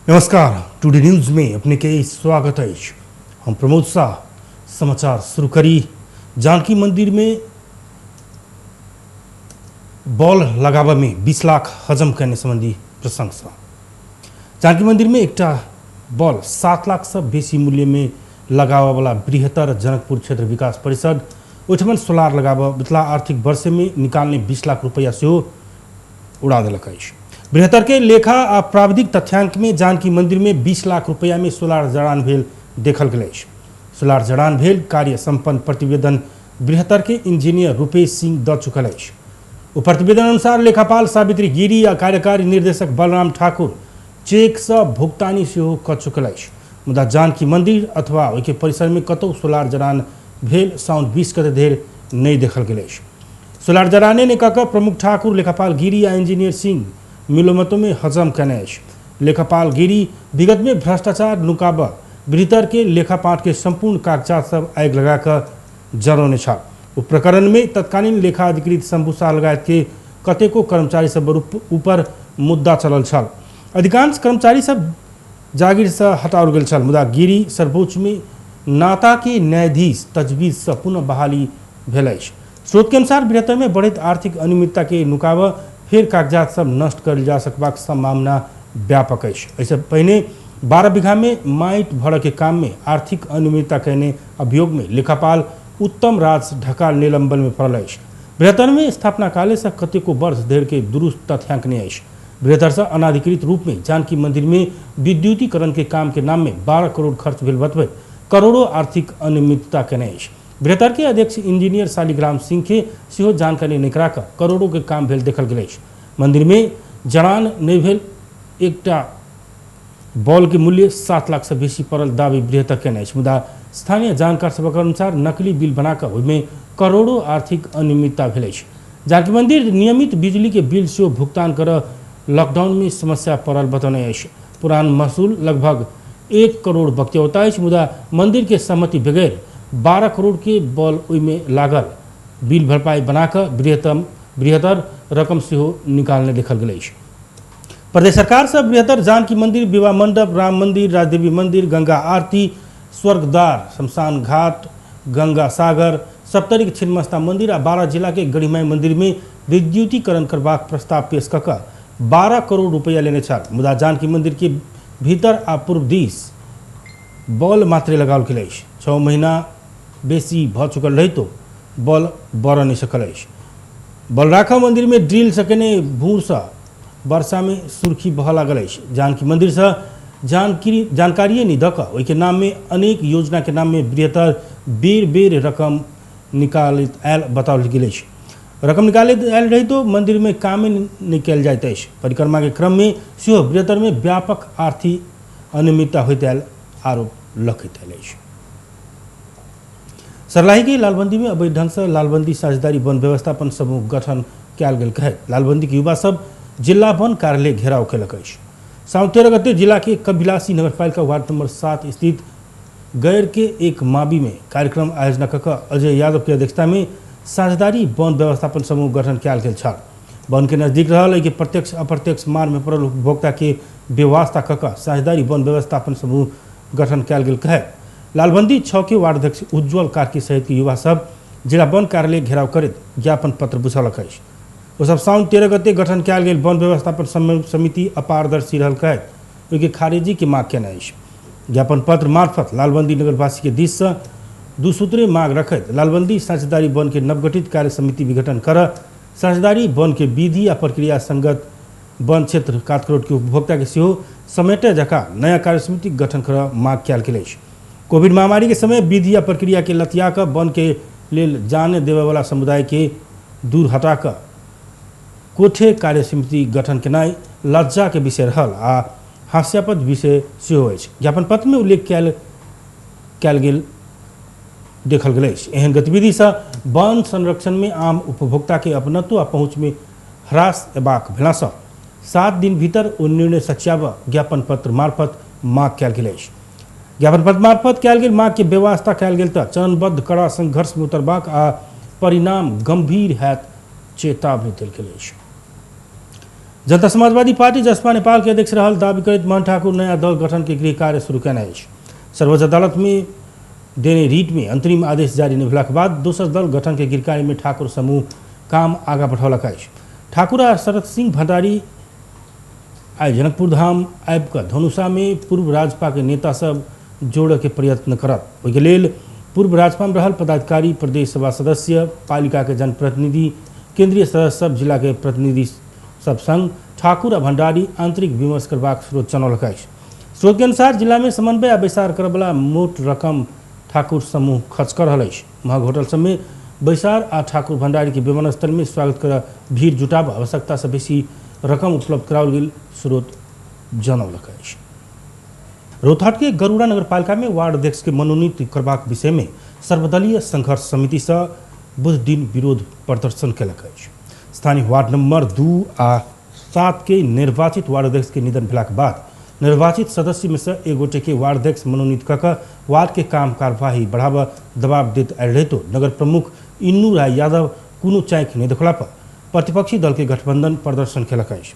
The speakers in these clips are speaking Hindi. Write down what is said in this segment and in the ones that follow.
नमस्कार, टुडे न्यूज में अपने के स्वागत है। हम प्रमोद शाह समाचार शुरू करी। जानकी मंदिर में बॉल लगावा में 20 लाख हजम करने संबंधी प्रशंसा। जानकी मंदिर में एक बॉल 7 लाख से बेसी मूल्य में लगावा वाला बृहत्तर जनकपुर क्षेत्र विकास परिषद ओठमन सोलार लगावा बितला आर्थिक वर्ष में निकालने 20 लाख रुपया से उड़ा दिलक। बृहत्तर के लेखा आ प्राविधिक तथ्यांक में जानकी मंदिर में 20 लाख रुपया में सोलार जड़ान भेल देखल गए। सोलार जड़ान भेल कार्य संपन्न प्रतिवेदन बृहत्तर के इंजीनियर रूपेश सिंह द चुकल है। प्रतिवेदन अनुसार लेखापाल सावित्री गिरी आ कार्यकारी निर्देशक बलराम ठाकुर चेक से भुगतानी से कर चुकल है। मुदा जानकी मंदिर अथवा ओके परिसर में कतौ सोलार जड़ान भेल साउन 20 गते देर नहीं देखल गए। सोलार जड़ाने ने कह प्रमुख ठाकुर लेखापाल गिरी आ इंजीनियर सिंह मिलोमतों में हजम करने। लेखापाल गिरी विगत में भ्रष्टाचार नुकाब बृहत्तर के लेखापाठ के संपूर्ण कागजात सब आग लगाकर जरौने छ। प्रकरण में तत्कालीन लेखा अधिकृत शंभू शाह लगायत के कतेको कर्मचारी सब ऊपर मुद्दा चलल छल। अधिकांश कर्मचारी सब जागीर से हटाओल गेल छल। मुदा गिरी सर्वोच्च में नाता के न्यायाधीश तजवीज से पुनः बहाली भेल। स्रोत के अनुसार बृहत्तर में बढ़त आर्थिक अनियमितता के नुकाब फिर कागजात सब नष्ट कर जा सकबाक संभावना व्यापक है। ऐसे पहले 12 बीघा में माइट भर के काम में आर्थिक अनियमितता कहने अभियोग में लेखापाल उत्तम राज ढकाल निलंबन में पड़ल है। बृहत्तर में स्थापना काले से कतेको वर्ष देर के दुरुस्त तथ्यांक नहीं है। बृहत्तर से अनाधिकृत रूप में जानकी मंदिर में विद्युतीकरण के काम के नाम में 12 करोड़ खर्च भेल बतबे करोड़ों आर्थिक अनियमितता कहने है। बृहत्तर के अध्यक्ष इंजीनियर शालिग्राम सिंह के सेहो जानकारी निकरा कर करोड़ों के काम भेल देखल गए। मंदिर में जड़ान नहीं भेल एक बॉल के मूल्य 7 लाख से बेसी पड़ल दावी बृहत्तर कहने। मुदा स्थानीय जानकार सबक अनुसार नकली बिल बनाकर उनमें करोड़ों आर्थिक अनियमितता भेल। जानकी मंदिर नियमित बिजली के बिल से भुगतान कर लॉकडाउन में समस्या पड़ल बतौने। पुरान महसूल लगभग 1 करोड़ बक्यौता है। मुदा मंदिर के सहमति बगैर 12 करोड़ के बॉल में लागल बिल भरपाई बनाकर बृहत्तर रकम से निकालने देखल गए। प्रदेश सरकार से बृहत्तर जानकी मंदिर, विवाह मंडप, राम मंदिर, राजदेवी मंदिर, गंगा आरती, स्वर्गद्वार, शमशान घाट, गंगा सागर, सप्तरी छिन्नमस्ता मंदिर आ 12 जिला के गढ़ीमाई मंदिर में विद्युतीकरण करबाक प्रस्ताव पेश कऽ 12 करोड़ रुपया लेने छल। मुदा जानकी मंदिर के भीतर आ पूर्व दिस बॉल मात्रे लगाओल गेल। 6 महीना बेसी भ चुकल रही तो बॉल बढ़ नहीं सकल है। बॉल राखा मंदिर में ड्रिल सकने भूर से वर्षा में सुर्खी बह लागल है। जानकी मंदिर से जानकारी नहीं दक के नाम में अनेक योजना के नाम में बृहत्तर बेर बेर रकम निकालित आयल बताओल गेल। रकम निकालित आयल रही तो मंदिर में काम नहीं कल जाइत है। परिक्रमा के क्रम में सेहो बृहत्तर में व्यापक आर्थिक अनियमितता होइत आयल आरोप लखित आयल। सरलाही के लालबंदी में अवैध ढंग से लालबंदी साझेदारी वन व्यवस्थापन समूह गठन कल गेल है। लालबंदी के युवा सब जिला वन कार्यालय घेराव कलक। साउन 13 गते जिला के कबिलासी नगरपालिका वार्ड नंबर 7 स्थित गैर के एक माबी में कार्यक्रम आयोजना कऽ अजय यादव के अध्यक्षता में साझेदारी वन व्यवस्थापन समूह गठन कल गेल छल। वन के नजदीक रहल कि प्रत्यक्ष अप्रत्यक्ष मार में पड़ल उपभोक्ता के व्यवस्था कऽ साझेदारी वन व्यवस्थापन समूह गठन कल गेल है। लालबंदी 6 के वार्ड अध्यक्ष उज्ज्वल कार्की सहित के युवा सब जिला वन कार्यालय घेराव करत ज्ञापन पत्र बुझलक है। वो सब साउन 13 गते गठन कल गेल वन व्यवस्थापन समिति अपारदर्शी रहल है खारिजी के मांग केने है। ज्ञापन पत्र मार्फत लालबंदी नगरवासी के दिश से 2 सूत्रीय मांग रखत लालबंदी साझेदारी वन के नवगठित कार्य समिति विघटन कर साझेदारी वन के विधि आ प्रक्रिया संगत वन क्षेत्र 7 करोड़ के उपभोक्ता के सेहो समेटे जका नया कार्य समिति गठन कर मांग कल गेल। कोविड महामारी के समय विधि या प्रक्रिया के लतिया कर वन के लेल जाने देवे वाला समुदाय के दूर हटा कर कोठे कार्य समिति गठन केनाई लज्जा के विषय रहल आ हास्यास्पद विषय सेहो अछि। ज्ञापन पत्र में उल्लेख कल गेल देखल गेल। एहन गतिविधि से वन संरक्षण में आम उपभोक्ता के अपनत्व आ पहुँच में ह्रास एबाक भेला से 7 दिन भीतर ओ निर्णय सच्याब ज्ञापन पत्र मार्फत मांग कल गेल। ज्ञापन पत्र मार्फत कल गेल मांग के व्यवस्था कल गेल तऽ चरणबद्ध कड़ा संघर्ष में उतरबाक आ परिणाम गंभीर हैत चेतावनी देल गेल। जनता समाजवादी पार्टी जसपा नेपाल के अध्यक्ष रहल दावी करैत महन ठाकुर नया दल गठन के गृह कार्य शुरू कयने अछि। सर्वोच्च अदालत में देने रीट में अंतरिम आदेश जारी नहीं भेलाक बाद दोसर दल गठन के गृह कार्य में ठाकुर समूह काम आगा बढ़ौलक अछि। ठाकुर आ शरद सिंह भंडारी आइ जनकपुर धाम आबि कऽ धनुषा में पूर्व राजपा के नेता सब जोड़े के प्रयत्न करत। ओहिके लेल पूर्व राजपा में रहल पदाधिकारी, प्रदेश सभा सदस्य, पालिका के जनप्रतिनिधि, केंद्रीय सदस्य सब, जिला के प्रतिनिधि सब संग ठाकुर आ भंडारी आंतरिक विमर्श करबाक स्रोत जनौलक अछि। स्रोत के अनुसार जिला में समन्वय आ बैसार करबला मोट रकम ठाकुर समूह खर्च कर रहल अछि। महग होटल सब में बैसार आ ठाकुर भंडारी के विमानस्थल में स्वागत कर भीड़ जुटाब आवश्यकता से बेसी रकम उपलब्ध कराओल गेल स्रोत जनौलक अछि। रौतहट के गरुड़ा नगरपालिका में वार्ड अध्यक्ष के मनोनीत करबाक विषय में सर्वदलीय संघर्ष समिति से बुध दिन विरोध प्रदर्शन कयलक अछि। स्थानीय वार्ड नंबर 2 आ 7 के निर्वाचित वार्ड अध्यक्ष के निधन भेलाक बाद निर्वाचित सदस्य में से एक गोटे के वार्ड अध्यक्ष मनोनीत कऽ वार्ड के काम कार्यवाही बढ़ावा दबाव दैत आयल रहितो नगर प्रमुख इन्नू राय यादव कोनो चाँख नहीं देखला पर प्रतिपक्षी दल के गठबंधन प्रदर्शन कयलक अछि।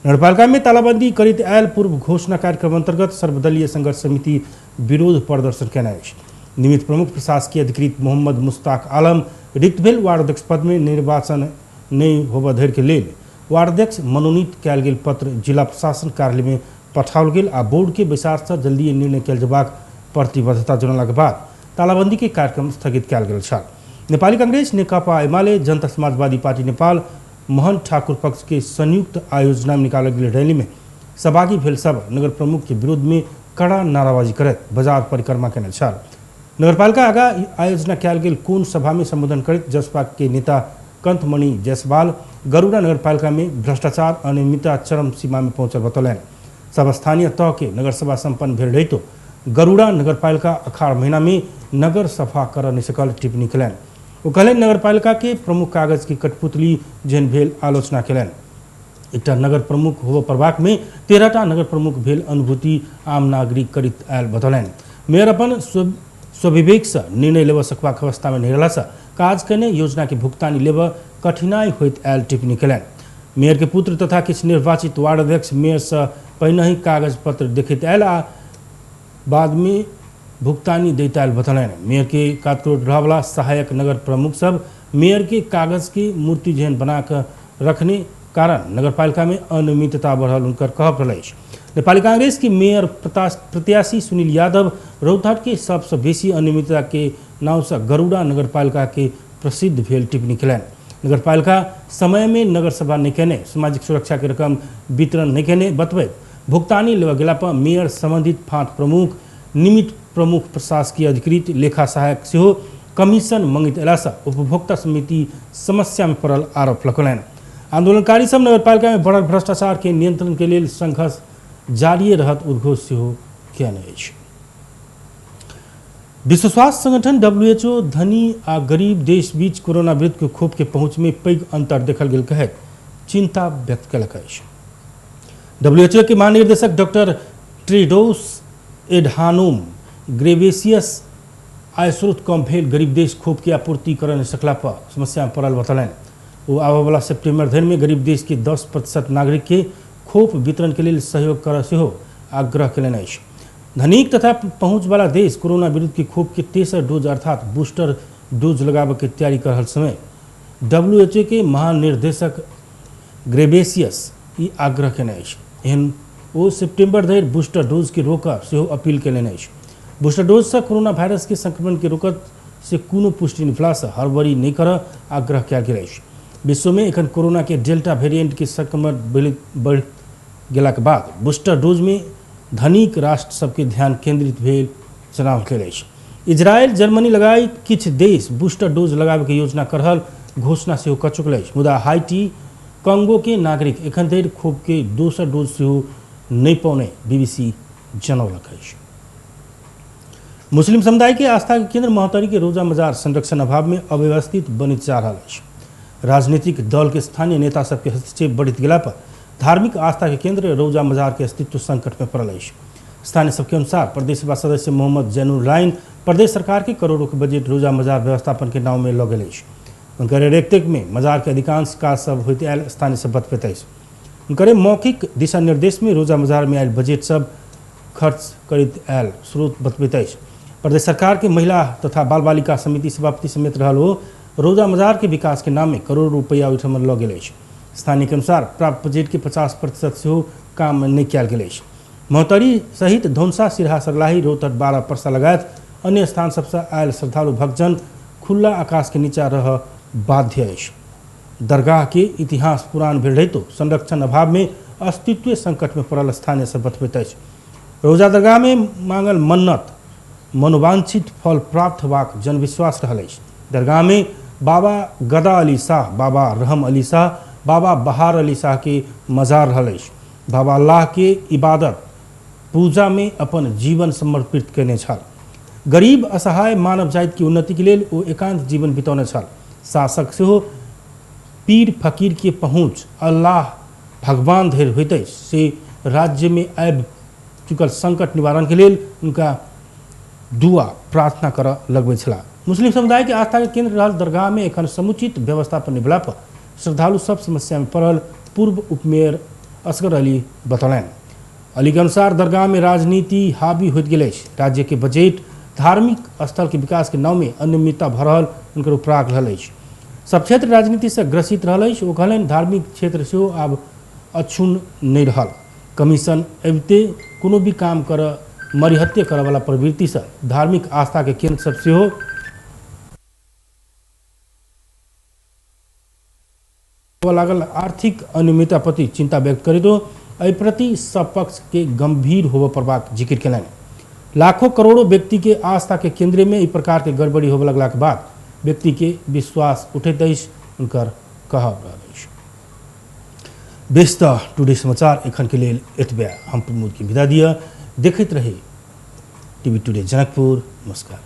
नगरपालिका में तालाबंदी करैत आयल पूर्व घोषणा कार्यक्रम अंतर्गत सर्वदलीय संघर्ष समिति विरोध प्रदर्शन कयने अछि। निमित्त प्रमुख प्रशासकीय अधिकृत मोहम्मद मुश्ताक आलम रिक्त भेल वार्ड अध्यक्ष पद में निर्वाचन नहीं होबऽ धरि के लेल वार्ड अध्यक्ष मनोनीत कयल गेल पत्र जिला प्रशासन कार्यालय में पठाओल गेल आ बोर्ड के बैसार से जल्दी निर्णय कयल जेबाक प्रतिबद्धता जनौलाक बाद तालाबंदी के कार्यक्रम स्थगित कयल गेल छल। नेपाली कांग्रेस, नेकपा एमाले, जनता समाजवादी पार्टी नेपाल, महन ठाकुर पक्ष के संयुक्त आयोजना में निकालल गेल रैली में सहभागी भेल सब नगर प्रमुख के विरोध में कड़ा नाराबाजी करैत बाजार परिक्रमा कयने छल। नगरपालिका आगा आयोजना कयल गेल कोन सभा में संबोधन करैत जसपा के नेता कंथमणि जायसवाल गरुड़ा नगरपालिका में भ्रष्टाचार अनियमितता चरम सीमा में पहुंचल बतौलनि। सब स्थानीय तह के नगर सभा संपन्न भेल रहितो गरुड़ा नगरपालिका अखाड़ महीना में नगर सफा कर नहीं सकल टिप्पणी कयलनि। ओ कहलनि नगरपालिका के प्रमुख कागज की कठपुतली जेहन भेल आलोचना कयलनि। एकटा नगर प्रमुख होबऽ परबाक में 13टा नगर प्रमुख भेल अनुभूति आम नागरिक करैत आयल बतौलनि। मेयर अपन स्वविवेक से निर्णय लेबऽ सकबाक अवस्था में नहीं रहला से काज कयने योजना के भुगतानी लेबऽ कठिनाई होइत आयल टिप्पणी कयलनि। मेयर के पुत्र तथा किछु निर्वाचित वार्ड अध्यक्ष मेयर से पहिने ही कागज पत्र देखैत आयल आ बाद में भुगतानी दैत आयल बतौलनि। मेयर के कातकोट रहवला सहायक नगर प्रमुख सब मेयर के कागज की मूर्ति जेहन बना कर रखने कारण नगरपालिका में अनियमितता बढ़ल उनकर कहब रहल अछि। नेपाली कांग्रेस के मेयर प्रत्याशी सुनील यादव रौतहट के सबसे बेसी अनियमितता के नाव से गरुड़ा नगरपालिका के प्रसिद्ध भेल टिप्पणी कयलनि। नगरपालिका समय में नगर सभा नहीं कयने, सामाजिक सुरक्षा के रकम वितरण नहीं कयने बतबैत भुगतानी लेबऽ गेला पर मेयर संबंधित फाँट प्रमुख, निमित्त प्रमुख प्रशासकीय अधिकृत, लेखा सहायक सेहो कमीशन मंगित अयला से उपभोक्ता समिति समस्या में पड़ल आरोप लगौलनि। आंदोलनकारी सब नगरपालिका में बढ़ल भ्रष्टाचार के नियंत्रण के लेल संघर्ष जारी रहत उद्घोष सेहो कयने अछि। विश्व स्वास्थ्य संगठन WHO धनी आ गरीब देश बीच कोरोना विरुद्ध के खोप के पहुंच में पैघ अंतर देखल गेल कहैत चिंता व्यक्त कयलक अछि। WHO के महानिर्देशक डॉक्टर टेड्रोस एडहानोम घेब्रेयेसस आइ स्रोत कम भेल गरीब देश खोप की आपूर्ति कर नहीं सकला पर समस्या में पड़ल बतौलनि। वो आबऽ वाला सितंबर धरि में गरीब देश के 10% नागरिक के खोप वितरण के लिए सहयोग कर सेहो आग्रह कयलनि अछि। धनिक तथा पहुँच वाला देश कोरोना विरुद्ध के खोप के तेसर डोज अर्थात बूस्टर डोज लगाबऽ के तैयारी कर रहल समय WHO के महानिर्देशक घेब्रेयेसस ई आग्रह कयने अछि। एहन ओ सितंबर धरि बूस्टर डोज के रोकऽ सेहो अपील कयलनि अछि। बूस्टर डोज से कोरोना वायरस के संक्रमण के रोकत से कोनो पुष्टि नहीं भेला से हड़बड़ी नहीं करऽ आग्रह कयल गेल अछि। विश्व में एखन कोरोना के डेल्टा वेरिएंट के संक्रमण बढ़ गेलाक बाद बूस्टर डोज में धनिक राष्ट्र सबके ध्यान केंद्रित भेल जनाओल गेल अछि। इजरायल, जर्मनी लगायत किछु देश बूस्टर डोज लगाबे के योजना कर रहल घोषणा सेहो कऽ चुकल अछि। मुदा हाइटी, कांगो के नागरिक एखन धरि खोप के दोसर डोज सेहो नहीं पौने BBC जनौलक अछि। मुस्लिम समुदाय के आस्था के केंद्र महोत्तरी के रोजा मजार संरक्षण अभाव में अव्यवस्थित बनैत जा रहल अछि। राजनीतिक दल के स्थानीय नेता सबके हस्तक्षेप बढ़ैत गेला पर धार्मिक आस्था के केंद्र रोजा मजार के अस्तित्व संकट में पड़ल अछि। स्थानीय सबके अनुसार प्रदेश सभा सदस्य मोहम्मद जैनुल राइन प्रदेश सरकार के करोड़ों के बजट रोजा मजार व्यवस्थापन के नाव में लऽ गेल अछि। उनकर रेखदेख में मजार के अधिकांश काज सब होइत आयल स्थानीय सब बतबैत अछि। उनकरे मौखिक दिशा निर्देश में रोजा बाजार में आयल बजट सब खर्च करित आयल स्रोत बतबैत अछि। प्रदेश सरकार के महिला तथा बाल बालिका समिति सभापति समेत रहल हो रोजा बाजार के विकास के नाम में करोड़ रुपया ओहिठाम लऽ गेल अछि। स्थानीय के अनुसार प्राप्त बजट के 50% सेहो काम नहीं कयल गेल अछि। महोत्तरी सहित धौंसा सिरहा सरलाही रोहतट बारा परसा लगायत अन्य स्थान सबसे आयल श्रद्धालु भक्तजन खुला आकाश के नीचा रह बाध्य अछि। दरगाह के इतिहास पुरान भेल रहितो संरक्षण अभाव में अस्तित्व संकट में पड़ल स्थानीय सब बतबैत अछि। रोजा दरगाह में मांगल मन्नत मनोवांछित फल प्राप्त होबाक जनविश्वास रहल अछि। दरगाह में बाबा गदा अली शाह, बाबा रहम अली शाह, बाबा बहार अली शाह के मजार रहल अछि। बाबा अल्लाह के इबादत पूजा में अपन जीवन समर्पित कयने छल। गरीब असहाय मानव जाति की उन्नति के लेल ओ एकांत जीवन बितौने छल। शासक सेहो पीर फकीर के पहुँच अल्लाह भगवान धरि होइत अछि से राज्य में आबि चुकल संकट निवारण के लेल उनका दुआ प्रार्थना कर लगबै छलाह। मुस्लिम समुदाय के आस्था के केंद्र रहल दरगाह में एखन समुचित व्यवस्थापन नहि भेला पर श्रद्धालु सब समस्या में पड़ल पूर्व उपमेयर असगर अली बतौलनि। अली के अनुसार दरगाह में राजनीति हावी होइत गेल अछि। राज्य के बजट धार्मिक स्थल के विकास के नाम में अनियमितता भऽ रहल उनकर उपराग रहल अछि। सब क्षेत्र राजनीति से ग्रसित रहल अछि। ओ कहलनि धार्मिक क्षेत्र सेहो आब अक्षुण्ण नहीं रहल। कमीशन अबिते कोनो भी काम कर मरिहत्ते करय वाला प्रवृत्ति से धार्मिक आस्था के केंद्र सब सेहो लागल। आर्थिक अनियमितता प्रति चिंता व्यक्त करैत एहि प्रति सब पक्ष के गंभीर होबय पड़बाक जिक्र कयलनि। लाखों करोड़ों व्यक्ति के आस्था के केंद्र में ई प्रकार के गड़बड़ी होबय लगला के बाद व्यक्ति के विश्वास उठैत अछि उनकर कहब रहल अछि। व्यस्त टुडे समाचार एखन के लेल एतबे। हम प्रमोद के विदा दिया। देखैत रही टीवी टुडे जनकपुर। नमस्कार।